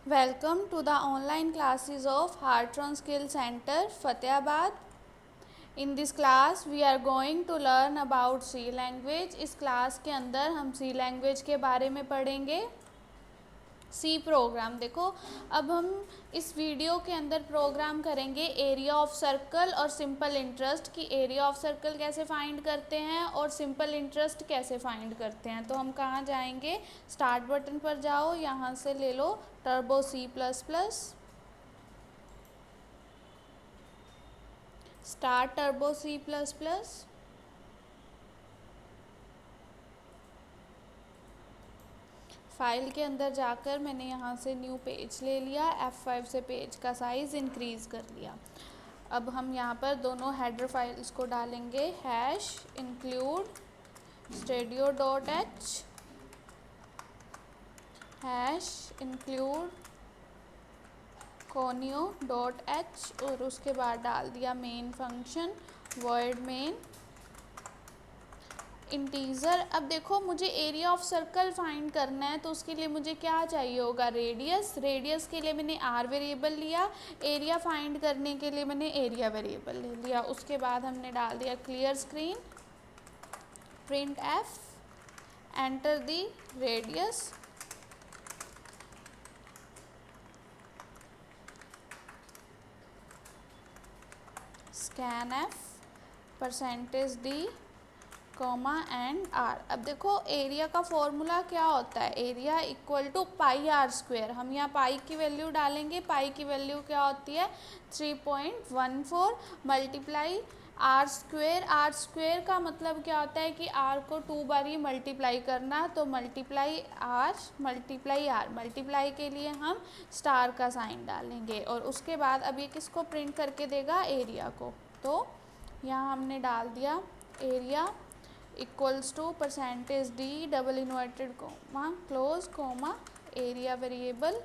Welcome to the online classes of Heartron Skill Center, Fatehbad. In this class, we are going to learn about C language. इस class के अंदर हम C language के बारे में पढ़ेंगे। सी प्रोग्राम देखो, अब हम इस वीडियो के अंदर प्रोग्राम करेंगे एरिया ऑफ सर्कल और सिंपल इंटरेस्ट की एरिया ऑफ सर्कल कैसे फाइंड करते हैं और सिंपल इंटरेस्ट कैसे फाइंड करते हैं। तो हम कहाँ जाएंगे, स्टार्ट बटन पर जाओ, यहाँ से ले लो Turbo C plus plus, start Turbo C plus plus. File के अंदर जाकर मैंने यहाँ से न्यू पेज ले लिया, F5 से पेज का साइज़ इंक्रीज़ कर लिया। अब हम यहाँ पर दोनों हेडर फाइल्स को डालेंगे, hash include studio dot H, hash include conio dot H, और उसके बाद डाल दिया main function void main integer. अब देखो, मुझे एरिया ऑफ सर्कल फाइंड करना है तो उसके लिए मुझे क्या चाहिए होगा, रेडियस। रेडियस के लिए मैंने आर वेरिएबल लिया, एरिया फाइंड करने के लिए मैंने एरिया वेरिएबल ले लिया। उसके बाद हमने डाल दिया clear screen, print F, enter the radius, scan F, percentage D, comma and R. अब देखो, एरिया का फॉर्मूला क्या होता है, area equal to pi R square. हम यहाँ पाई की वैल्यू डालेंगे, पाई की वैल्यू क्या होती है 3.14 multiply R square. R square का मतलब क्या होता है कि आर को 2 बार ही मल्टीप्लाई करना, तो multiply R multiply R. Multiply के लिए हम स्टार का साइन डालेंगे और उसके बाद अब ये किसको प्रिंट करके देगा, एरिया को। तो यहाँ हमने डाल दिया area equals to percentage D double inverted comma close comma area variable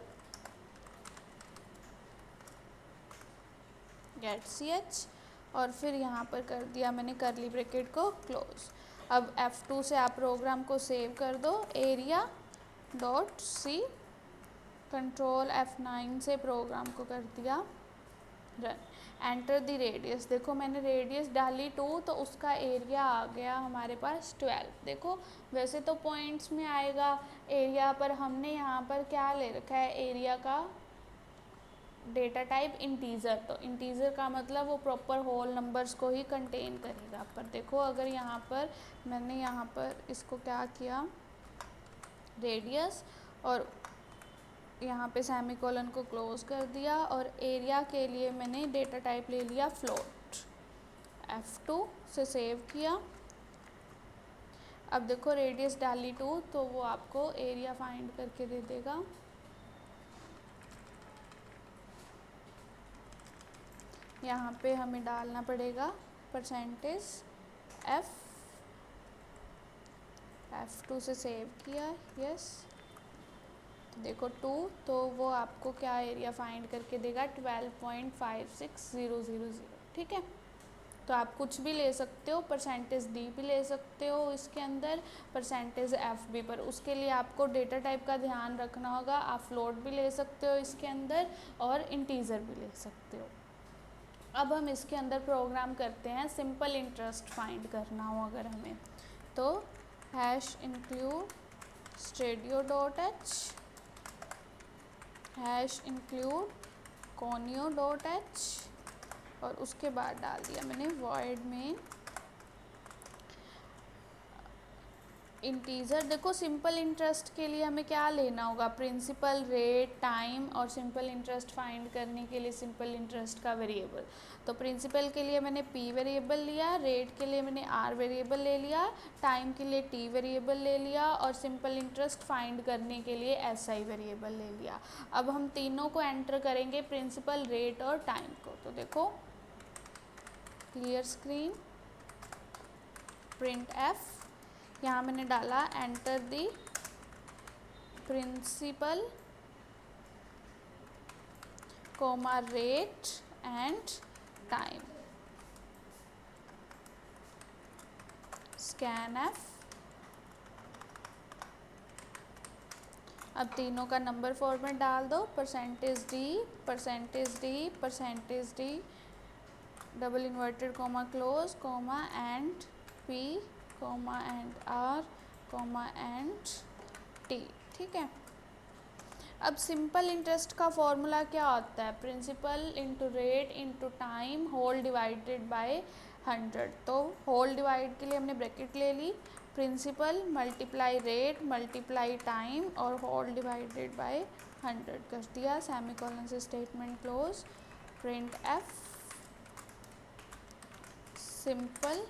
get C H, और फिर यहाँ पर कर दिया मैंने करली ब्रैकेट को क्लोज। अब F2 से आप प्रोग्राम को सेव कर दो, area dot C, control F9 से प्रोग्राम को कर दिया रन, एंटर द रेडियस। देखो मैंने रेडियस डाली 2 तो उसका एरिया आ गया हमारे पास 12। देखो वैसे तो पॉइंट्स में आएगा एरिया, पर हमने यहाँ पर क्या ले रखा है, एरिया का डेटा टाइप इंटीज़र। तो इंटीज़र का मतलब वो प्रॉपर होल नंबर्स को ही कंटेन करेगा। पर देखो अगर यहाँ पर मैंने यहाँ पर इसको क्या किया, रेडियस, और यहाँ पे सेमीकोलन को क्लोज कर दिया, और एरिया के लिए मैंने डेटा टाइप ले लिया फ्लोट। F2 से सेव किया। अब देखो रेडियस डाली 2 तो वो आपको एरिया फाइंड करके दे देगा। यहाँ पे हमें डालना पड़ेगा परसेंटेज F2 से सेव किया, यस। देखो 2 तो वो आपको क्या एरिया फाइंड करके देगा 12.56000। ठीक है, तो आप कुछ भी ले सकते हो, परसेंटेज डी भी ले सकते हो इसके अंदर, परसेंटेज एफ भी, पर उसके लिए आपको डेटा टाइप का ध्यान रखना होगा। आप फ्लोट भी ले सकते हो इसके अंदर और इंटीज़र भी ले सकते हो। अब हम इसके अंदर प्रोग्राम करते हैं, सिंपल इंटरेस्ट फाइंड करना हो अगर हमें, तो hash include studio dot H, hash include conio dot H, और उसके बाद डाल दिया मैंने वॉइड में इंटीज़र। देखो सिंपल इंटरेस्ट के लिए हमें क्या लेना होगा, प्रिंसिपल, रेट, टाइम, और सिंपल इंटरेस्ट फाइंड करने के लिए सिंपल इंटरेस्ट का वेरिएबल। तो प्रिंसिपल के लिए मैंने पी वेरिएबल लिया, रेट के लिए मैंने आर वेरिएबल ले लिया, टाइम के लिए टी वेरिएबल ले लिया, और सिंपल इंटरेस्ट फाइंड करने के लिए एस आई वेरिएबल ले लिया। अब हम तीनों को एंटर करेंगे, प्रिंसिपल, रेट और टाइम को। तो देखो क्लियर स्क्रीन, प्रिंट एफ, यहाँ मैंने डाला enter the principal comma rate and time, scan F, अब तीनों का नंबर फॉर्मेट डाल दो, percentage D, percentage D, percentage D, double inverted comma close comma and P comma and R comma and T. ठीक है। अब सिंपल इंटरेस्ट का formula क्या होता है? Principal into rate into time whole divided by 100। तो होल डिवाइड के लिए हमने ब्रैकेट ले ली, principal multiply rate multiply time और होल डिवाइडेड बाय 100 कर दिया, सेमीकोलन से statement close, printf simple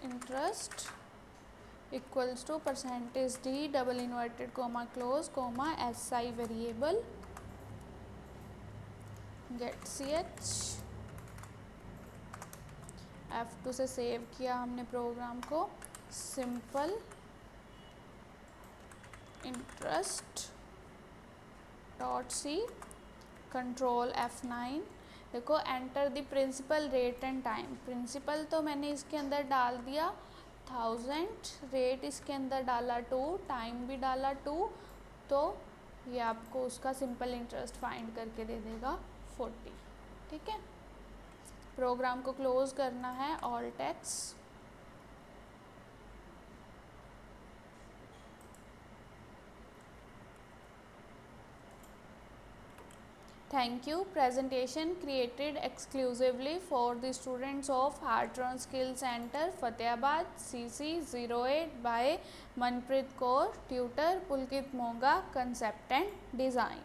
interest equals to percentage D double inverted comma close comma SI variable get CH। F2 से सेव किया हमने program को, simple interest dot C, control F9। देखो enter the principal rate and time. Principal तो मैंने इसके अंदर डाल दिया 1000, रेट इसके अंदर डाला 2, टाइम भी डाला 2, तो ये आपको उसका सिंपल इंटरेस्ट फाइंड करके दे देगा 40। ठीक है। प्रोग्राम को क्लोज करना है, all takes. Thank you. Presentation created exclusively for the students of Heartron Skill Center, Fatehabad, CC 08 by Manpreet Kaur, tutor Pulkit Monga, concept and design.